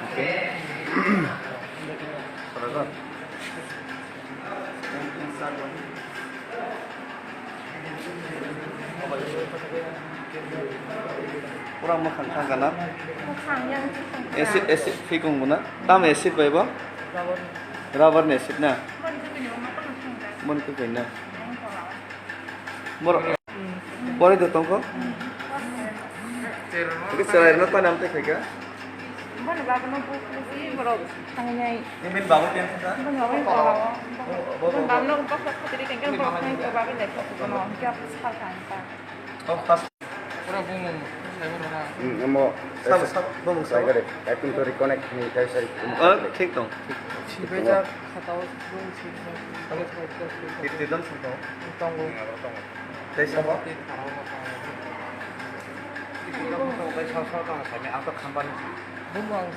Okay. Sarada. Kurang makan kana. Acid fikung muna. Tam acid ba iba? Rubber acid na. Mon ko kena. Mor. Pore do tongko. Oke, selain itu apa namanya kaya? Mana bawa nopo sih, baru tangannya. Ini min bangun yang sana? Mana bawa nopo pas ketika kan bawa ke bawa dari ke mana, dia pas kan. Oh, pas. Pura bumung, saya pura. Mau Sab bumung saya sab. kare. I think to reconnect me guys sorry. ठीक तो. Beja katawa bumung sih. Tidak sih. Tunggu. Tes apa? Bumung,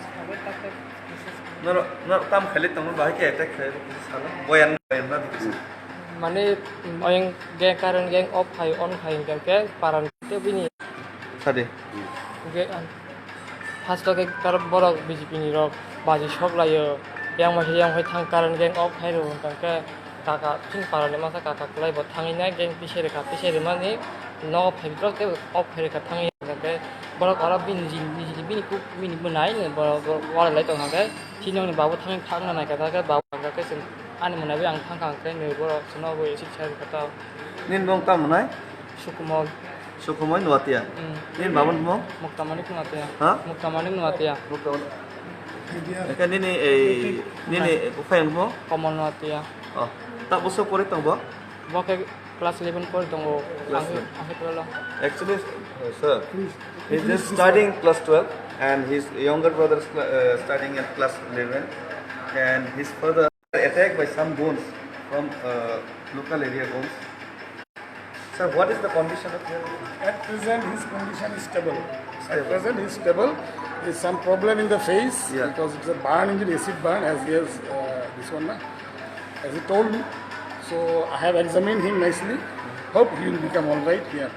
sampai tak Nor tam khalit tong bahai ke attack khay sala. Boyan na dikisi. Mane yang geng karan geng off hay on hay ke paran te bini Sade. ge an first ke kar borok BJP ni rok baji shok layo yang masih yang hay thang karan geng off hay ro ke kakak tin paran masa kakak kelai bot thangina geng pisere mani no phedro ke off hay ka thangi ke borok ara bin jin bini ku bini benai ne borok wala lai tong ke sinong ni babu thang thang na ka ke babu ke sen ani mana be ang thang kang ke ne borok sono bo isi chari kata Nin bong tam nai. sukumo Sukumoy nuatia. Nin babon mo? Muktamani kung ate ya. Ha? Muktamani kung ate ya. Kan nini ufay mo? Common ate ya. Oh. Tak busuk kurit tong ba? Bakit class 11 po itong Class ang wala. Actually, sir, he's just studying class 12 and his younger brother is studying at class 11 and his father attacked by some bones from local area bones. Sir, what is the condition of your? At present, his condition is stable. At present, he is stable. There is some problem in the face Yeah. because it's a burn injury, acid burn, as he has this one, as he told me. So I have examined him nicely. Hope he will become all right here.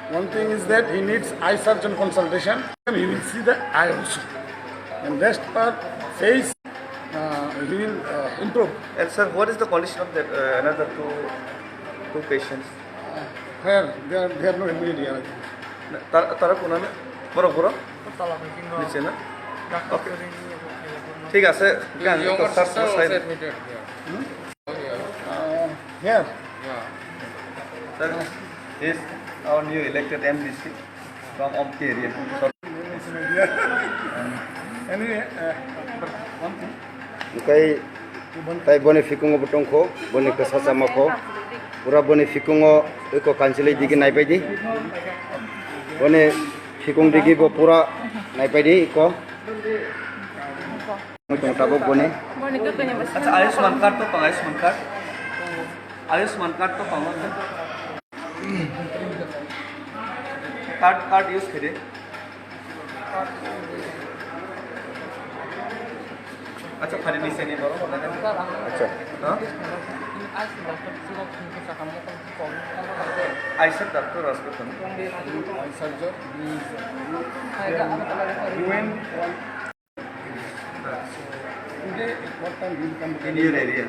One thing is that he needs eye surgeon consultation. And he will see the eye also. And rest part, face, he will improve. And sir, what is the condition of that another two patients? Where they are not immediate here. Tara kuna na? Boro niche na? Okay. ঠিক আছে গান তো search side Here. sir is our new elected MDC from Omti area. So, Anyway, one thing. Kai tai bone fikungo butongko bone ka sasama ko pura bone fikungo eko kansile digi nai paidi bone fikung digi bo pura nai paidi ko mutong tabok bone Boleh ke kanya bas. अच्छा Ayushman card तो पाओ Ayushman card तो पाओ card use करे अच्छा फारी नीचे नहीं बरो acha हाँ आयुष्मान डॉक्टर अस्पताल Surgeon, today, what time he will come? In your area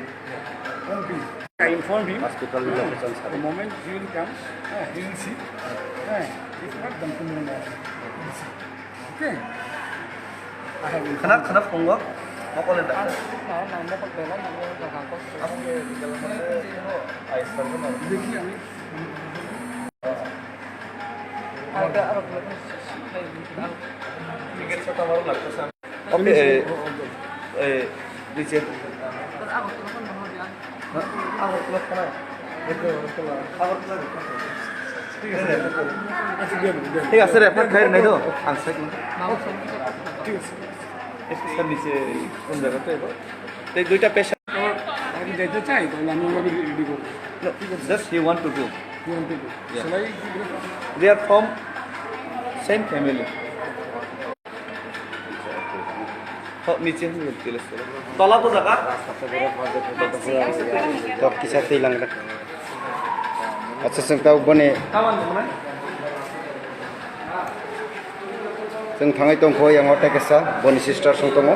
One thing. I informed him. hospital location The moment he will come, he will see. If not, then tomorrow morning. He will see. Okay? I have informed खाना खाना फोंगा mau kalian tak Nama pagdala nama kakak. aku di dalam Ayushman का नाम देखिए अभी Ada arah ticket से हमारा लगता है ओके नीचे Aku tuh kan mau dia. awal kelas mana itu awal kelas ঠিক আছে রেফার খাই নাই তো আনসার Mau sama kita. ঠিক আছে একটু স্যার নিচে কোন জায়গাতে এবার এই দুইটা পেশা আমি যেতে চাই তাহলে আমি ওভাবে রেডি করবো just he want to do জীবন থেকে Yeah. সেলাই they are from same family নিচে তলা তো জায়গা to kisa tilang rak acha sang tau bone কামান মানে जों थाङै दंखौ yang tekesa boni sister sung tongo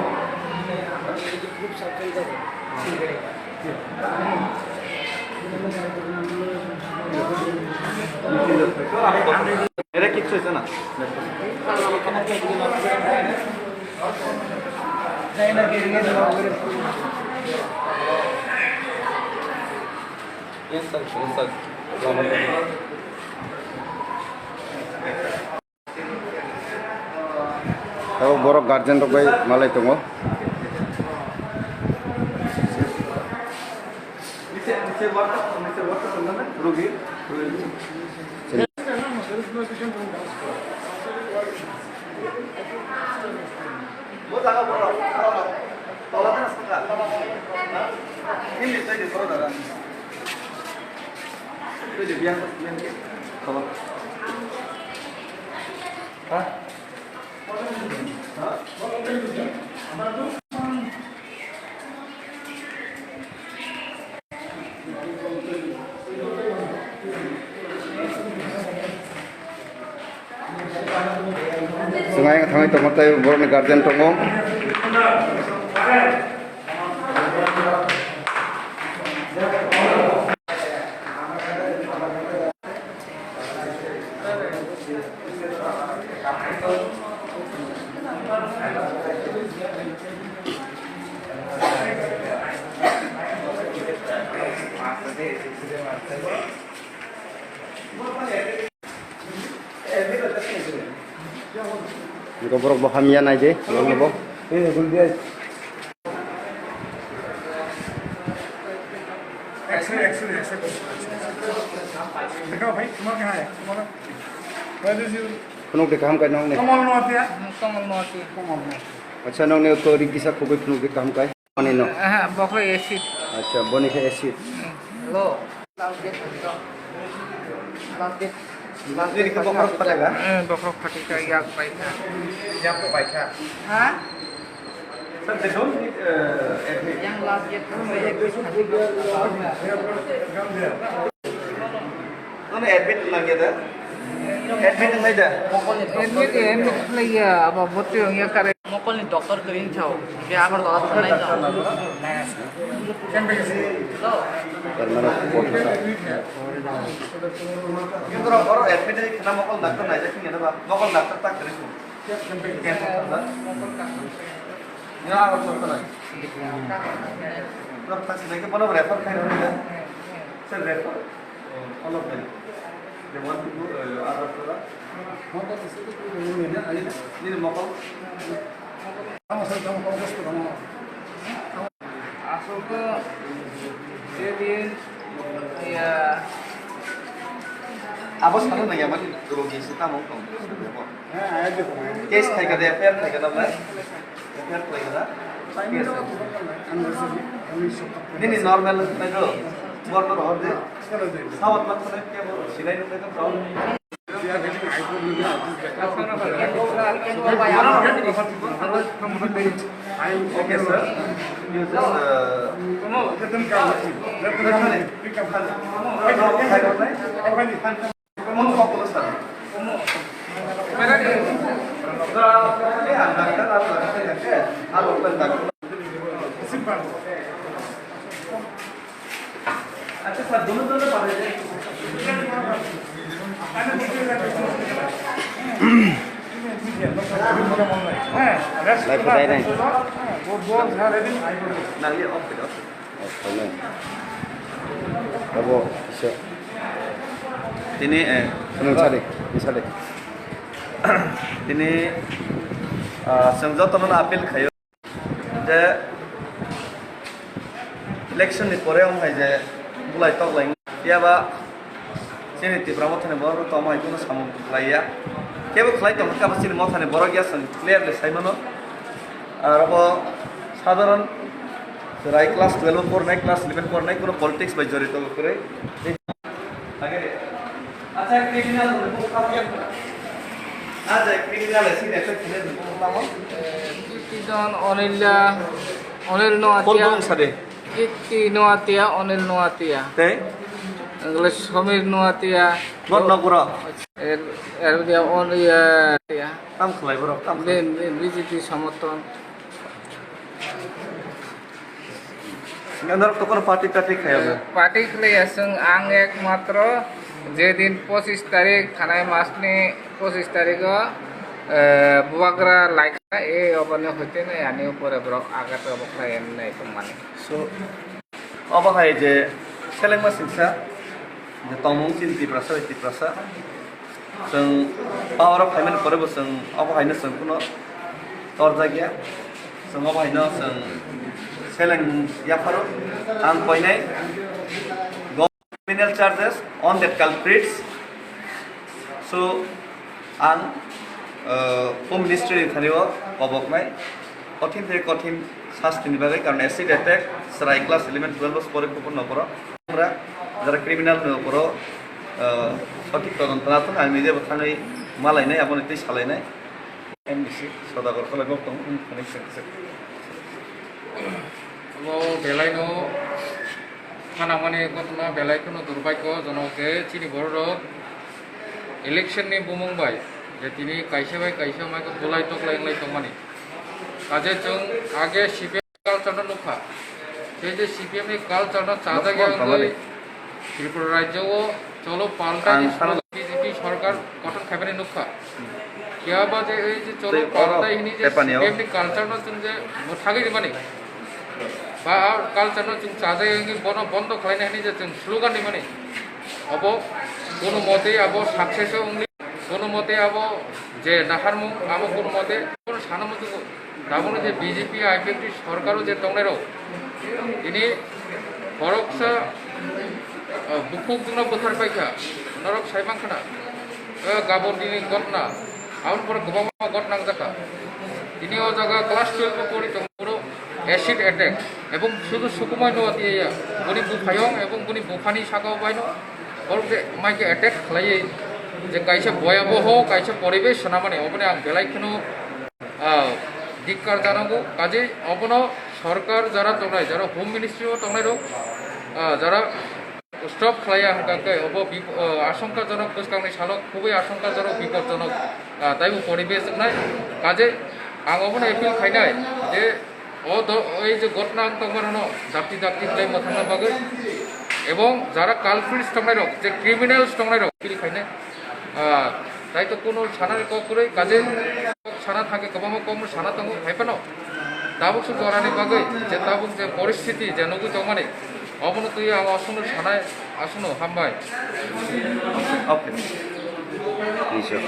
मेरा किच्छु छ ना inside tabo borok guardian rok bai malai tongo नीचे वाटर करना है रोगी वो जागा बड़ा तोला ना संगा ini tadi bro dalam itu biang ke kalau hah sungai थाङै tongo tai borok guardian tongo Jika borok bahamian aja, belum nabo. ini gul dia X-ray. देखो भाई तुम्हारा क्या है तुम्हारा where is your Punuk di kaham kai nong ne. come on not here Kamal Mati. come on Acha nong ne to rigisa khugoi punuk di kaham kai. Mane no. Bokoi acid. Acha boni ke acid. Lo. ini ke bokor padaga Bokrok fatika yak baika. yang ko baik ha Hah? sir they don't need admit Yang last jet kan banyak no admit lagi ada admit ngai dah admit lagi apa betul yang ya kare mokol ni dokter kerin chau dia akan lolos sanai jauh Karena boni sa. কিন্তু ওর admit এর নাম মকল doctor নাই যে কি না মকল doctor তা করে না আর করতে নাই পুরো ফাঁসি নাকি বলো রেফার খাই না sir refer all of them they want to do other product ini mokol asal ke dia ya apa sekarang nanya apa grogi kita mau kong case thay ka de affair thay ka na ba affair thay ka na ini normal na jo mortar ho de sawat mat na ke bo silai nu ka problem okay sir you just अच्छा sir दोनों पढ़े Lai pudai nai. nah lihat off it Acha. Tabo isa. ini Punuk sale. Misale. ini संजोतन आपिल खायो जे election नि परे हम जे बुलाय तक लाइन याबा जेने तिब्रा मथने बर तो माय कुनो साम लाइया केबो खलाय तम का बसिन मथने बर गया सन क्लियरली साइमनो आरो साधारण राय क्लास 12 पढ़नाय क्लास 11 पढ़नाय कुनो पॉलिटिक्स बाय जड़ित करे आगे अच्छा क्रिमिनल आज क्रिमिनल सिन एफेक्ट ने नाम Kiton Onil कौन Noatia कौन सारे Kiti Noatia Onil Noatia ते English Somir Nuatia, Not no bro. Erdia only ya, Tam khlai bro. Tam. then visit Samoton. Andar to kono party khaya na. Particularly asung ang ekmatro যেদিন 25 তারিখ থানায় মাস নিয়ে 25 তারিখ বুয়াগ্রা লাইকা এই অবনে হইতে নাই আনি উপরে ব্রক আগাতে অবস্থা এম নাই তো মানে So aba hai je selengma singsa je tongmung chinti prasa iti prasa sung power of payment kore bo sung aba hai na sung kuno torja gya sung aba hai na sung seleng ya faro ang koinai criminal charges on that culprits. So, ang Home Ministry thaniwa obok mai কঠিন থেকে কঠিন শাস্তি নিবাগে কারণ acid attack সারাই class 11 12 পরে coupon নপর আমরা যারা criminal নপর সঠিক তদন্ত না তো আমি নিজে বথানাই মালাইনাই আপনি এটাই সালাইনাই এমবিসি সদাগর কলাই বক্তং কানেকশন বেলাইনো খানামানি ঘটনা বেলাইখনো দুর্ভাগ্য জনকে চিনি বড় ইলেকশননি বুমুংবাই যে তিনি কাইসে মাইকে বলাই টকলাই তংমানি কাজে जों আগে সিপিএম কালচার নুখা সেই যে সিপিএম এর কালচার চাঁদা গিয়ে ত্রিপুরা রাজ্যও চলো পাল্টাই বিজেপি সরকার গঠন খাইবানি নুখা কিয়া বাজে এই যে চলো পাল্টাই হিনি যে সিপিএম এর কালচার जों যে থাকি মানে বা কালচার जों চাঁদা গিয়ে বন্ধ খাইনা হিনি যে जों স্লোগান মানে অব কোনো মতে আব সাকসেস অনলি কোনো মতে আব যে নাহারমু আব কোনো মতে কোনো সানামতো দাবনো যে বিজেপি আইপিএফটি সরকারও যে তংনাইরো ইনি হরকসা বুকুক দুনা बोथार पाइखा नरक साइबांखाना गाबन दिनै घटना आउन पर गोबां घटना जाखा তিনি ও জায়গা ক্লাস 12 পড়ি তংপুরো অ্যাসিড অ্যাটাক এবং শুধু সুকুমাই নয়াতিয়া বনি বুফায়ং এবং বনি বুফানি সাগাও বাইনো বলতে মাইকে অ্যাটাক খালাই যে কাইসা ভয়াবহ কাইসা পরিবেশ শোনামানে অবনে আং বেলাইখনো ধিক্কার জানাবো কাজে অবন সরকার যারা তংনাই যারা হোম মিনিস্ট্রিও তংনাইরো যারা স্টপ খালাইয়া হাঙ্কাকে অব আশঙ্কাজনক গোসকাংনি সালক খুবই আশঙ্কাজনক বিপজ্জনক তাইবো পরিবেশ নাই কাজে আং অবন এপিল খাইনাই যে এই যে ঘটনা তংমানো দাপ্তি খাই মথানা বাগে এবং যারা কালপ্রিটস তংনাইরো যে ক্রিমিনালস তংনাইরো এপিল খাইনাই তাই তো কোনো সানার করে কাজে সানা থাকে গোबां কম সানা দङ खायफानाव दाबुक जरानि बागै जे दाबुक जे परिस्थिति जे नगु दंमाने अबनो तुय आं असनो सानाय असनो हामबाय ओके निश्चय